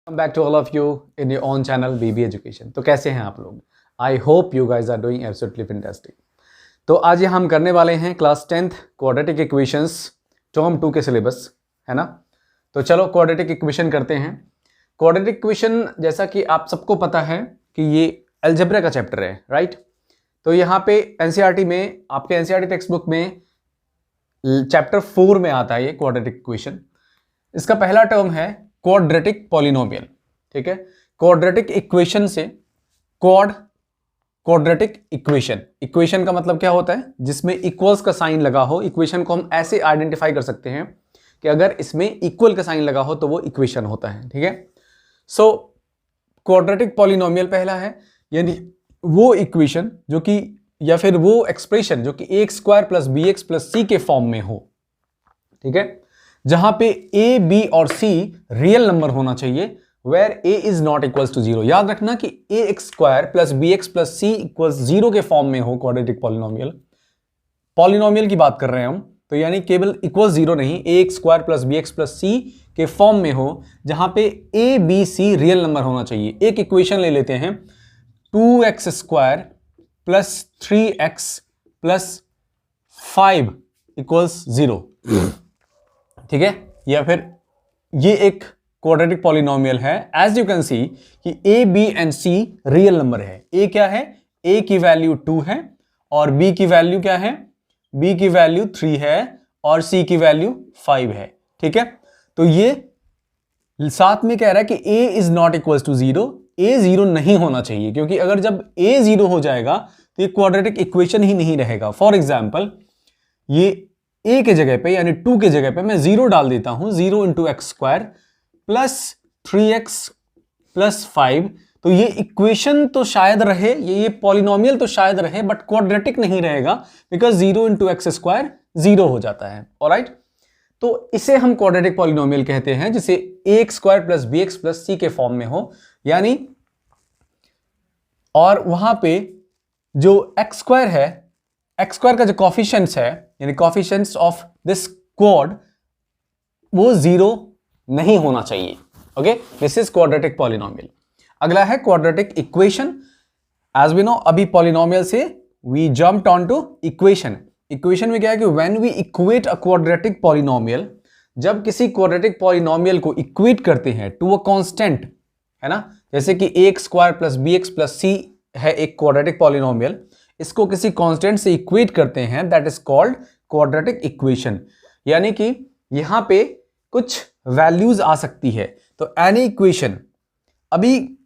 Welcome back to all of you in your own channel BB Education। तो कैसे हैं आप लोग? I hope you guys are doing absolutely fantastic. तो आज ये हम करने वाले हैं class 10th quadratic equations term 2 के सिलेबस, है ना। तो चलो क्वाड्रेटिक इक्वेशन करते हैं। क्वाड्रेटिक इक्वेशन जैसा कि आप सबको पता है कि ये अलजेब्रा का चैप्टर है, राइट। तो यहाँ पे एनसीईआरटी में, आपके एनसीईआरटी टेक्स्ट बुक में चैप्टर 4 में आता है ये क्वाड्रेटिक इक्वेशन। इसका पहला टर्म है क्वाड्रेटिक पॉलिनोमियल, ठीक है। क्वाड्रेटिक इक्वेशन से क्वाड्रेटिक इक्वेशन, इक्वेशन का मतलब क्या होता है? जिसमें इक्वल्स का साइन लगा हो। इक्वेशन को हम ऐसे आइडेंटिफाई कर सकते हैं कि अगर इसमें इक्वल का साइन लगा हो तो वो इक्वेशन होता है, ठीक है। सो क्वाड्रेटिक पॉलिनोमियल पहला है, यानी वो इक्वेशन जो कि, या फिर वो एक्सप्रेशन जो कि ax square plus b x plus c के फॉर्म में हो, ठीक है। जहां पे a, b और c रियल नंबर होना चाहिए, where a is not equals to 0। याद रखना कि ax square plus b x plus c equals 0 के फॉर्म में हो क्वाड्रेटिक पॉलिनोमियल। पॉलिनोमियल की बात कर रहे हैं हम, तो यानी केवल इक्वल्स 0 नहीं, ax square plus b x plus c के फॉर्म में हो, जहां पे a, b, c real number होना चाहिए। एक इक्वेशन ले लेते हैं, 2x square plus 3x plus 5 equals 0, ठीक है। या फिर ये एक क्वाड्रेटिक पॉलिनोमियल है। एज यू कैन सी कि a, b and c real number है। a क्या है? a की वैल्यू 2 है और b की वैल्यू क्या है? b की वैल्यू 3 है और c की वैल्यू 5 है, ठीक है। तो ये साथ में कह रहा है कि a is not equal to 0। a 0 नहीं होना चाहिए, क्योंकि अगर जब a 0 हो जाएगा तो ये क्वाड्रेटिक इक्वेशन ही नहीं रहेगा। फॉर एग्जाम्पल, ये a के जगह पे यानी 2 के जगह पे मैं 0 डाल देता हूं, 0 into x square plus 3x plus 5, तो ये इक्वेशन तो शायद रहे, ये पॉलिनोमियल तो शायद रहे, बट क्वाड्रेटिक नहीं रहेगा, बिकॉज 0 इंटू एक्स स्क्वायर 0 हो जाता है। ऑलराइट, तो इसे हम क्वाड्रेटिक पॉलिनोमियल कहते हैं, जिसे ax square plus b x plus c के फॉर्म में हो, यानी, और वहां पे जो x स्क्वायर है, x स्क्वायर का जो कॉफिशिएंट्स है, यानी कॉफिशिएंट्स ऑफ दिस क्वाड, वो 0 नहीं होना चाहिए। Okay, this is quadratic polynomial. अगला है quadratic equation. As we know, अभी पॉलिनोमियल से we jumped on to equation. Equation में क्या है कि when we equate a quadratic polynomial, जब किसी क्वाड्रेटिक पॉलिनोमियल को इक्वेट करते हैं टू अ कांस्टेंट, है ना, जैसे कि ax square plus b x plus c है एक क्वाड्रेटिक पॉलिनोमियल, इसको किसी कांस्टेंट से इक्वेट करते हैं, that is called quadratic equation. यानी कि यहां पे कुछ वैल्यूज आ सकती है, तो एनी इक्वेशन, अभी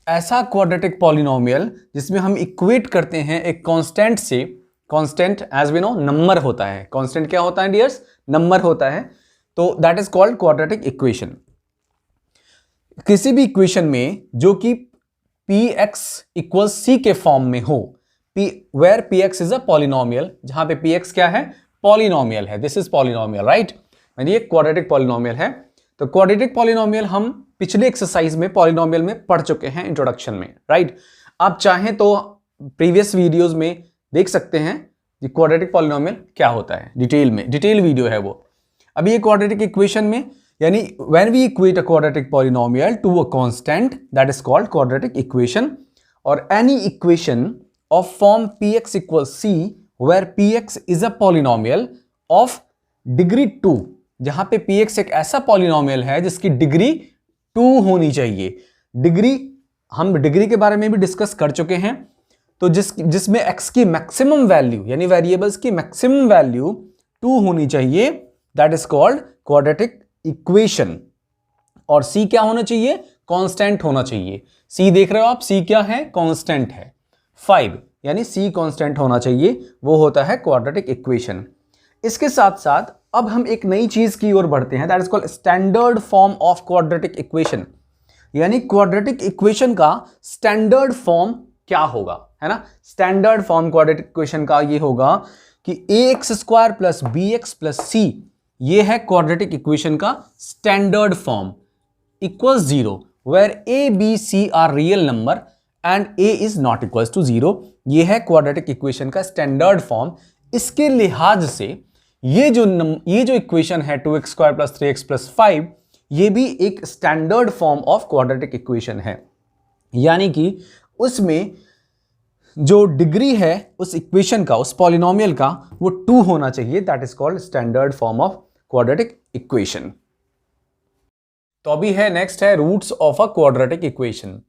ऐसा क्वाड्रेटिक पॉलिनोमियल जिसमें हम इक्वेट करते हैं एक कांस्टेंट से, constant as we know number होता है। कांस्टेंट क्या होता है डियर्स? नंबर होता है। तो that is called quadratic equation. किसी भी इक्वेशन में जो कि px इक्वल्स c के फॉर्म में हो, where px is a polynomial, जहां पे px क्या है? पॉलिनोमियल है। दिस इज पॉलिनोमियल, राइट, यानी ये क्वाड्रेटिक पॉलिनोमियल है। तो क्वाड्रेटिक पॉलिनोमियल हम पिछले एक्सरसाइज में पॉलिनोमियल में पढ़ चुके हैं, इंट्रोडक्शन में, राइट। आप चाहें तो प्रीवियस वीडियोस में देख सकते हैं कि क्वाड्रेटिक पॉलिनोमियल क्या होता है, डिटेल में, डिटेल वीडियो है वो। अभी ये क्वाड्रेटिक इक्वेशन में, यानी when we equate a quadratic polynomial to a constant, that is called quadratic equation. और any equation of form px equals c where px is a polynomial of degree 2, जहां पे px एक ऐसा polynomial है जिसकी degree 2 होनी चाहिए। Degree, हम डिग्री के बारे में भी डिस्कस कर चुके हैं। तो जिसमें x की मैक्सिमम वैल्यू, यानी वेरिएबल्स की मैक्सिमम वैल्यू 2 होनी चाहिए, that is called quadratic equation. और c क्या होना चाहिए? कांस्टेंट होना चाहिए। c देख रहे हो आप, c क्या है? कांस्टेंट है, 5, यानी c कांस्टेंट होना चाहिए, वो होता है क्वाड्रेटिक इक्वेशन। इसके साथ साथ अब हम एक नई चीज की ओर बढ़ते हैं, that is called standard form of quadratic equation. यानी क्वाड्रेटिक इक्वेशन का स्टैंडर्ड फॉर्म क्या होगा, है ना। स्टैंडर्ड फॉर्म क्वाड्रेटिक इक्वेशन का ये होगा कि ax square plus b x plus c, ये है क्वाड्रेटिक इक्वेशन का standard form, equals 0, where a, b, c are real number and a is not equals to 0। ये है क्वाड्रेटिक इक्वेशन का स्टैंडर्ड फॉर्म। इसके लिहाज से ये जो इक्वेशन है 2x square plus 3x plus 5, ये भी एक standard form of quadratic equation है, यानी कि उसमें जो डिग्री है उस इक्वेशन का, उस पॉलिनोमियल का, वो 2 होना चाहिए। That is called standard form of quadratic equation. तो अभी है नेक्स्ट है roots of a quadratic equation.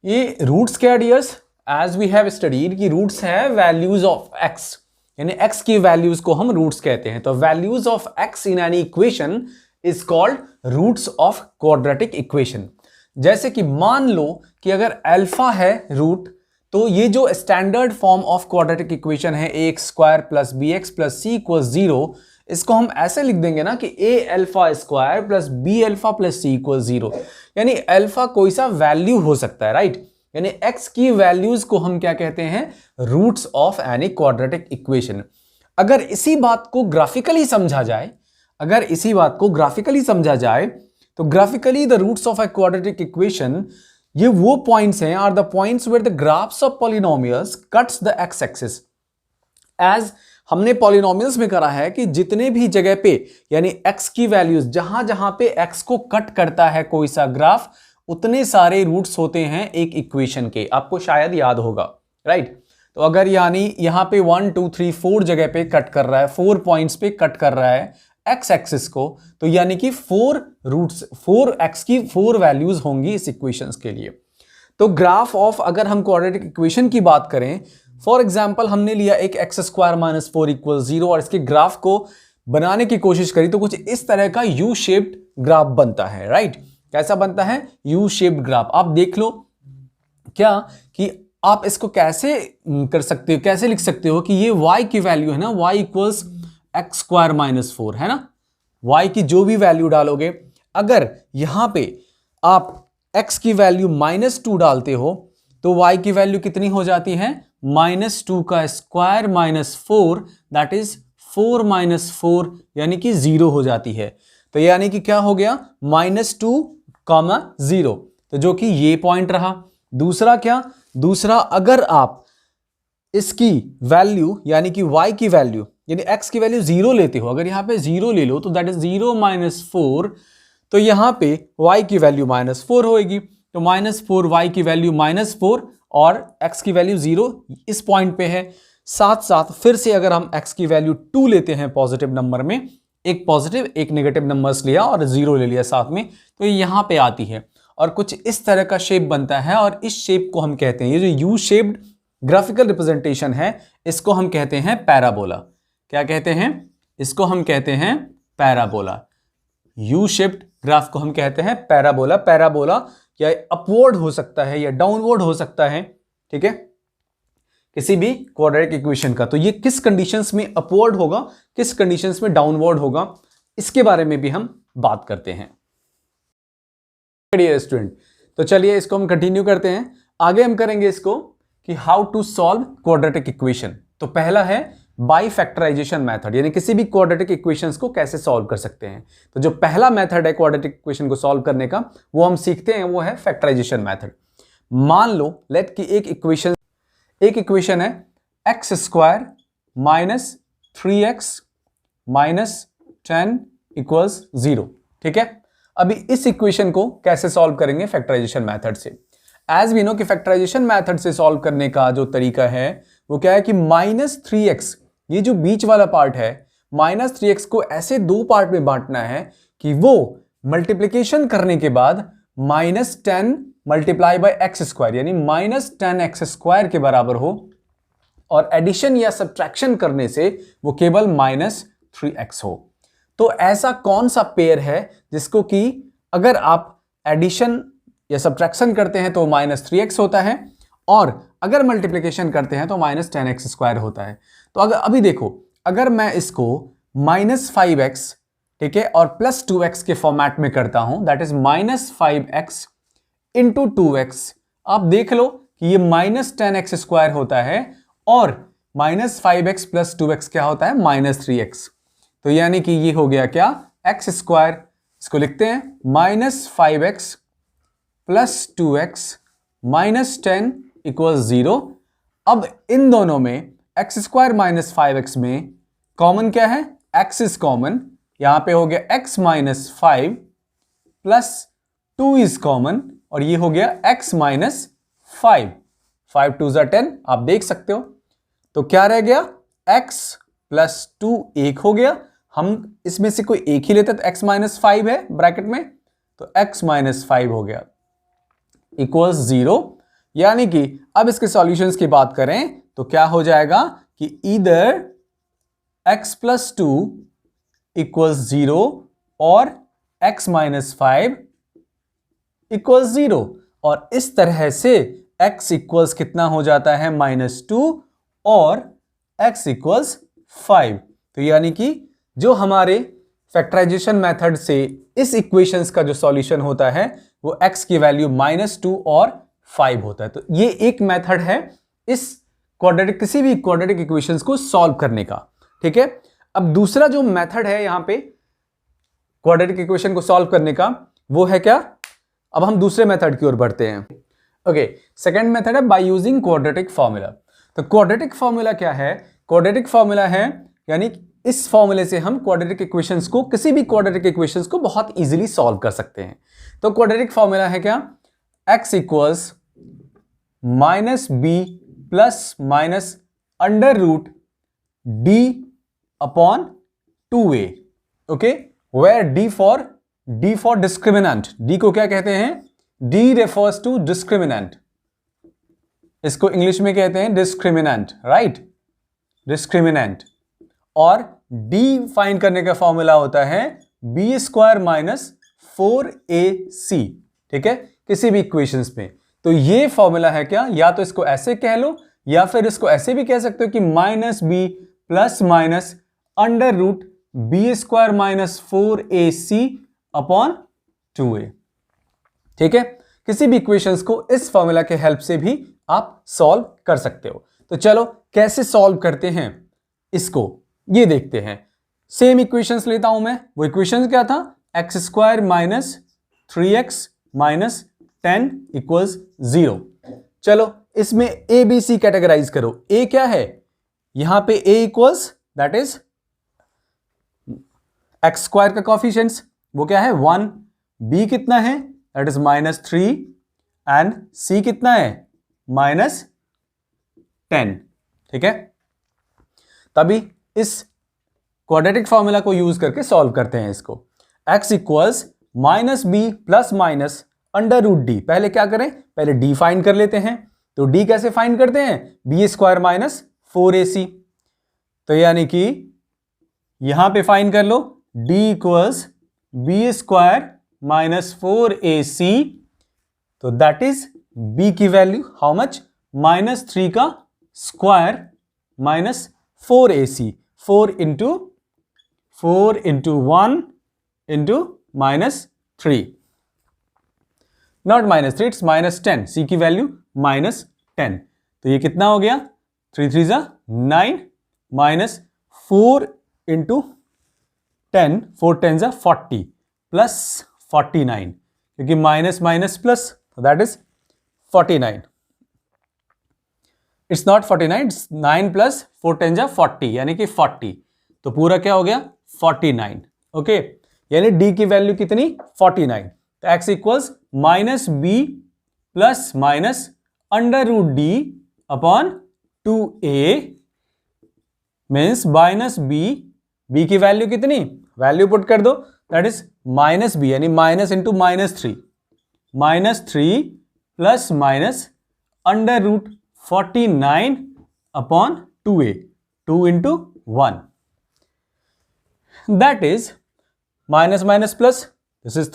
ये रूट्स क्या dears, as we have studied कि रूट्स है वैल्यूज ऑफ एक्स, यानी एक्स की वैल्यूज को हम रूट्स कहते हैं। तो values of x in any equation is called roots of quadratic equation. जैसे कि मान लो कि अगर अल्फा है रूट, तो ये जो standard form of quadratic equation है a x square plus b x plus c equals 0, इसको हम ऐसे लिख देंगे ना कि a alpha square plus b alpha plus c equals 0, यानी अल्फा कोई सा वैल्यू हो सकता है, राइट। यानी एक्स की वैल्यूज को हम क्या कहते हैं, roots of any quadratic equation. अगर इसी बात को ग्राफिकली समझा जाए, तो graphically the roots of a quadratic equation, ये वो पॉइंट्स हैं, are the points where the graphs of polynomials cuts the x axis. As हमने पॉलिनोमियल्स में करा है कि जितने भी जगह पे, यानी एक्स की वैल्यूज जहां जहां पे एक्स को कट करता है कोई सा ग्राफ, उतने सारे रूट्स होते हैं एक इक्वेशन के। आपको शायद याद होगा, राइट। तो अगर यानी यहां पे 1 2 3 4 जगह पे कट कर रहा है, 4 पॉइंट्स पे कट कर रहा है एक्स एक्सिस को, तो यानी कि 4 रूट्स, 4 एक्स की 4 वैल्यूज होंगी इस इक्वेशंस के लिए। तो ग्राफ ऑफ, अगर हम क्वाड्रेटिक इक्वेशन की बात करें, फॉर एग्जाम्पल हमने लिया एक एक्स स्क्वायर माइनस 4 इक्वल 0 और इसके ग्राफ को बनाने की कोशिश करी, तो कुछ इस तरह का यू शेप्ड ग्राफ बनता है, राइट। कैसा बनता है, यू शेप्ड ग्राफ। आप देख लो क्या कि आप इसको कैसे कर सकते हो, कैसे लिख सकते हो कि ये y की वैल्यू है ना, y equals x square minus 4 है ना। y की जो भी वैल्यू डालोगे, अगर यहां पे आप x की वैल्यू -2 डालते हो तो y की वैल्यू कितनी हो जाती है, -2 का स्क्वायर -4, दैट इज 4 - 4, यानी कि 0 हो जाती है। तो यानी कि क्या हो गया, -2, 0, तो जो कि ये पॉइंट रहा। दूसरा क्या, दूसरा अगर आप इसकी वैल्यू यानी कि y की वैल्यू यानी x की वैल्यू 0 लेते हो, अगर यहां पे 0 ले लो तो दैट इज 0 - 4, तो यहां पे y की वैल्यू -4 होगी। तो -4 y की वैल्यू -4 और x की वैल्यू 0 इस पॉइंट पे है। साथ साथ फिर से अगर हम x की वैल्यू 2 लेते हैं पॉजिटिव नंबर में, एक पॉजिटिव एक नेगेटिव नंबर्स लिया और 0 ले लिया साथ में, तो ये यहां पे आती है और कुछ इस तरह का शेप बनता है। और इस शेप को हम कहते हैं, ये जो यू शेप्ड ग्राफिकल रिप्रेजेंटेशन है, इसको हम कहते हैं पैराबोला। क्या कहते हैं, इसको हम कहते हैं पैराबोला। यू शेप्ड ग्राफ को हम कहते हैं पैराबोला। पैराबोला या अपवर्ड हो सकता है या डाउनवर्ड हो सकता है, ठीक है, किसी भी क्वाड्रेटिक इक्वेशन का। तो ये किस कंडीशंस में अपवर्ड होगा, किस कंडीशंस में डाउनवर्ड होगा, इसके बारे में भी हम बात करते हैं। डियर स्टूडेंट, तो चलिए इसको हम कंटिन्यू करते हैं। आगे हम करेंगे इसको कि how to solve quadratic equation. तो पहला है बाय फैक्टराइजेशन मेथड, यानी किसी भी क्वाड्रेटिक इक्वेशंस को कैसे सॉल्व कर सकते हैं। तो जो पहला मेथड है क्वाड्रेटिक इक्वेशन को सॉल्व करने का, वो हम सीखते हैं, वो है फैक्टराइजेशन मेथड। मान लो लेट कि एक इक्वेशन है x square minus 3x minus 10 equals 0, ठीक है। अभी इस इक्वेशन को कैसे सॉल्व करेंगे, फैक्टराइजेशन मेथड से। एज वी नो कि फैक्टराइजेशन मेथड से सॉल्व करने का जो तरीका है वो क्या है कि -3x, ये जो बीच वाला पार्ट है, -3x को ऐसे 2 पार्ट में बांटना है कि वो मल्टीप्लिकेशन करने के बाद -10 मल्टीप्लाई बाय एक्स स्क्वायर यानी -10x² के बराबर हो, और एडिशन या सब्ट्रैक्शन करने से वो केवल -3x हो। तो ऐसा कौन सा पेयर है जिसको कि अगर आप एडिशन या सब्ट्रैक्शन करते हैं तो -3x होता है, और अगर मल्टीप्लिकेशन करते हैं तो -10x² होता है। तो अभी देखो, अगर मैं इसको -5x, ठीक है, और +2x के फॉर्मेट में करता हूं, that is -5x into 2x, आप देख लो कि ये -10x² होता है, और -5x + 2x क्या होता है, -3x। तो यानी कि ये हो गया क्या, x², इसको लिखते हैं -5x + 2x -10 = 0। अब इन दोनों में x² - 5x में कॉमन क्या है, x इज कॉमन, यहां पे हो गया x - 5 2 इज कॉमन और ये हो गया x माइनस 5, 5 2 ज़ा 10, आप देख सकते हो। तो क्या रह गया, x प्लस 2 एक हो गया, हम इसमें से कोई एक ही लेते तो x माइनस 5 है ब्रैकेट में, तो x माइनस 5 हो गया इक्वल्स 0। यानी कि अब इसके सॉल्यूशंस की बात करें तो क्या हो जाएगा कि ईदर x प्लस 2 इक्वल्स 0 और x माइनस 5 इक्वल्स 0, और इस तरह से x इक्वल्स कितना हो जाता है -2 और x इक्वल्स 5। तो यानी कि जो हमारे फैक्टराइजेशन मेथड से इस इक्वेशंस का जो सॉल्यूशन होता है वो x की वैल्यू -2 और 5 होता है। तो ये एक मेथड है इस क्वाड्रेटिक, किसी भी क्वाड्रेटिक इक्वेशंस को सॉल्व करने का, ठीक है। अब दूसरा जो मेथड है यहां पे क्वाड्रेटिक इक्वेशन को सॉल्व करने का, वो है क्या, अब हम दूसरे मेथड की ओर बढ़ते हैं। ओके, सेकंड मेथड है बाय यूजिंग क्वाड्रेटिक फॉर्मूला। तो क्वाड्रेटिक फॉर्मूला क्या है, क्वाड्रेटिक फॉर्मूला है यानी इस फॉर्मूले से हम क्वाड्रेटिक इक्वेशंस को, किसी भी क्वाड्रेटिक इक्वेशंस को बहुत इजीली सॉल्व कर सकते हैं। तो क्वाड्रेटिक फॉर्मूला है क्या, x equals minus b plus minus under root d upon 2a, okay, where d for discriminant, d को क्या कहते हैं, डी रेफर्स टू डिस्क्रिमिनेंट, इसको इंग्लिश में कहते हैं डिस्क्रिमिनेंट, राइट, डिस्क्रिमिनेंट। और डी फाइंड करने का फॉर्मूला होता है बी स्क्वायर माइनस 4ac, ठीक है, किसी भी इक्वेशंस में। तो ये फॉर्मूला है क्या, या तो इसको ऐसे कह लो या फिर इसको ऐसे भी कह सकते हो कि minus b plus minus under root b square minus 4ac upon 2a, ठीक है। किसी भी इक्वेशंस को इस फॉर्मूला के हेल्प से भी आप सॉल्व कर सकते हो। तो चलो कैसे सॉल्व करते हैं इसको, ये देखते हैं। सेम इक्वेशंस लेता हूं मैं, वो इक्वेशंस क्या था, x square minus 3x minus 10 equals 0। चलो इसमें ए बी सी कैटेगराइज करो। ए क्या है, यहां पे a equals that is x square का कॉफिशिएंट्स, वो क्या है 1, बी कितना है दैट इज -3 एंड सी कितना है -10, ठीक है। तभी इस क्वाड्रेटिक फॉर्मूला को यूज करके सॉल्व करते हैं इसको। x equals minus b plus minus under root d, पहले क्या करें, पहले डी फाइंड कर लेते हैं। तो डी कैसे फाइंड करते हैं, बी स्क्वायर माइनस 4ac, तो यानी कि यहां पे फाइंड कर लो d equals b square minus 4ac, तो दैट इज b की वैल्यू हाउ मच, -3 का square minus 4ac, 4 into 1 into -3, not -3, it's -10, c की वैल्यू -10। तो ये कितना हो गया, 3 3 ज़ा 9 माइनस 4 इंटू 10, 4 10 ज़ा 40 प्लस 49, क्योंकि माइनस माइनस प्लस, तो that is 49। It's not 49, it's 9 plus 4 10 ज़ा 40 यानी कि 40, तो पूरा क्या हो गया 49, ओके। यानी d की वैल्यू कितनी 49। तो x equals minus b plus minus under root d upon 2a means minus b की वैल्यू कितनी, वैल्यू पुट कर दो दैट इज माइनस बी यानी minus into -3 plus minus under root 49 upon 2a, 2 into 1, that is minus minus plus, this is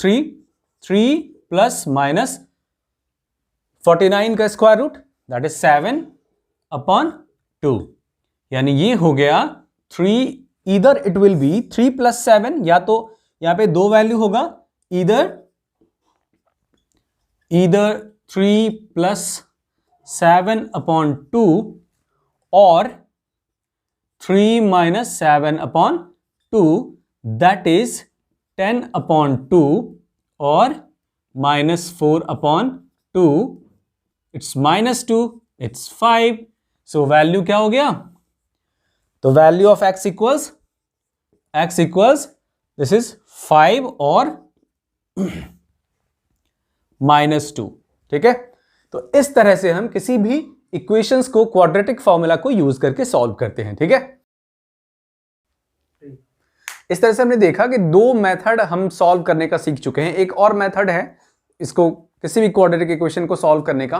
3 plus minus 49 का square root that is 7 upon 2, यानी ये हो गया 3, इधर इट विल बी 3 प्लस 7, या तो यहां पे दो वैल्यू होगा, इधर 3 प्लस 7 अपॉन 2 और 3 minus 7 upon 2 that is 10 upon 2 और -4 upon 2, it's -2, it's 5, so value क्या हो गया, तो value of x equals this is 5 और -2। ठीक है, तो इस तरह से हम किसी भी इक्वेशंस को क्वाड्रेटिक फॉर्मूला को यूज करके सॉल्व करते हैं। ठीक है, इस तरह से हमने देखा कि दो मेथड हम सॉल्व करने का सीख चुके हैं। एक और मेथड है इसको किसी भी क्वाड्रेटिक इक्वेशन को सॉल्व करने का,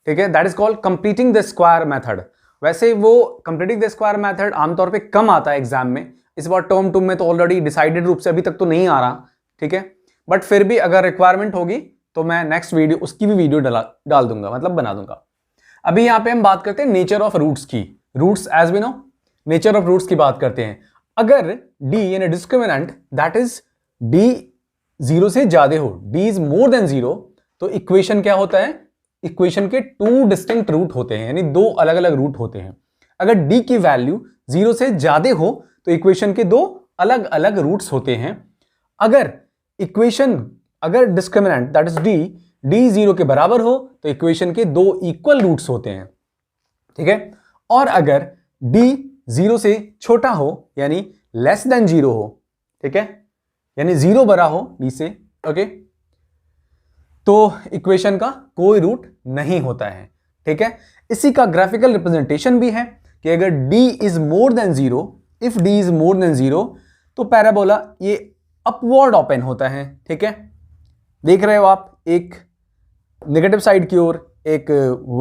ठीक है, that is called completing the square method. वैसे वो कंप्लीटिंग द स्क्वायर मेथड आमतौर पे कम आता है एग्जाम में, इस बार टर्म 2 में तो ऑलरेडी डिसाइडेड रूप से अभी तक तो नहीं आ रहा। ठीक है, बट फिर भी अगर रिक्वायरमेंट होगी तो मैं नेक्स्ट वीडियो उसकी भी वीडियो डाल दूंगा, मतलब बना दूंगा। अभी यहां पे हम बात करते हैं नेचर ऑफ रूट्स की। Roots as we know, nature of roots की बात करते हैं। अगर d यानी डिस्क्रिमिनेंट दैट इज d 0 से ज्यादा हो, d इज मोर देन 0, तो इक्वेशन क्या होता है, इक्वेशन के 2 डिस्टिंक्ट रूट होते हैं, यानी 2 अलग अलग रूट होते हैं। अगर d की वैल्यू 0 से ज्यादा हो तो इक्वेशन के 2 अलग अलग रूट्स होते हैं। अगर डिस्क्रिमिनेंट दैट इज d 0 के बराबर हो तो इक्वेशन के 2 इक्वल रूट्स होते हैं। ठीक है, और अगर d 0 से छोटा हो यानी लेस देन 0 हो, ठीक है, यानी 0 बड़ा हो d से, ओके, तो इक्वेशन का कोई रूट नहीं होता है। ठीक है, इसी का ग्राफिकल रिप्रेजेंटेशन भी है कि अगर d is more than 0, if d is more than 0, तो पैराबोला ये अपवर्ड ओपन होता है। ठीक है, देख रहे हो आप, एक नेगेटिव साइड की ओर, एक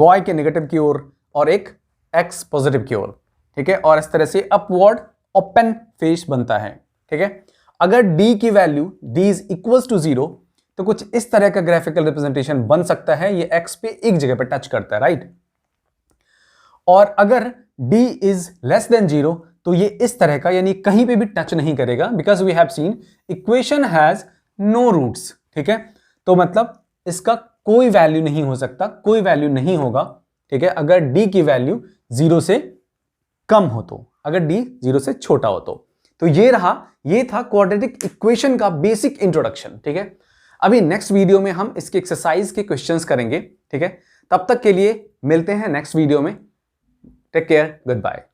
y के नेगेटिव की ओर और एक x पॉजिटिव की ओर। ठीक है, और इस तरह से अपवर्ड ओपन फेस बनता है। ठीक है, अगर d की वैल्यू d इज इक्वल्स टू 0 तो कुछ इस तरह का ग्राफिकल रिप्रेजेंटेशन बन सकता है, ये x पे एक जगह पे टच करता है, राइट। और अगर d इज लेस देन 0 तो ये इस तरह का, यानी कहीं पे भी टच नहीं करेगा, because we have seen equation has no roots. ठीक है, तो मतलब इसका कोई वैल्यू नहीं हो सकता, कोई वैल्यू नहीं होगा। ठीक है, अगर d की वैल्यू 0 से कम हो तो, अगर d 0 से छोटा हो तो ये था क्वाड्रेटिक इक्वेशन का बेसिक इंट्रोडक्शन। ठीक है, अभी नेक्स्ट वीडियो में हम इसके एक्सरसाइज के क्वेश्चंस करेंगे। ठीक है, तब तक के लिए मिलते हैं नेक्स्ट वीडियो में। Take care, good bye.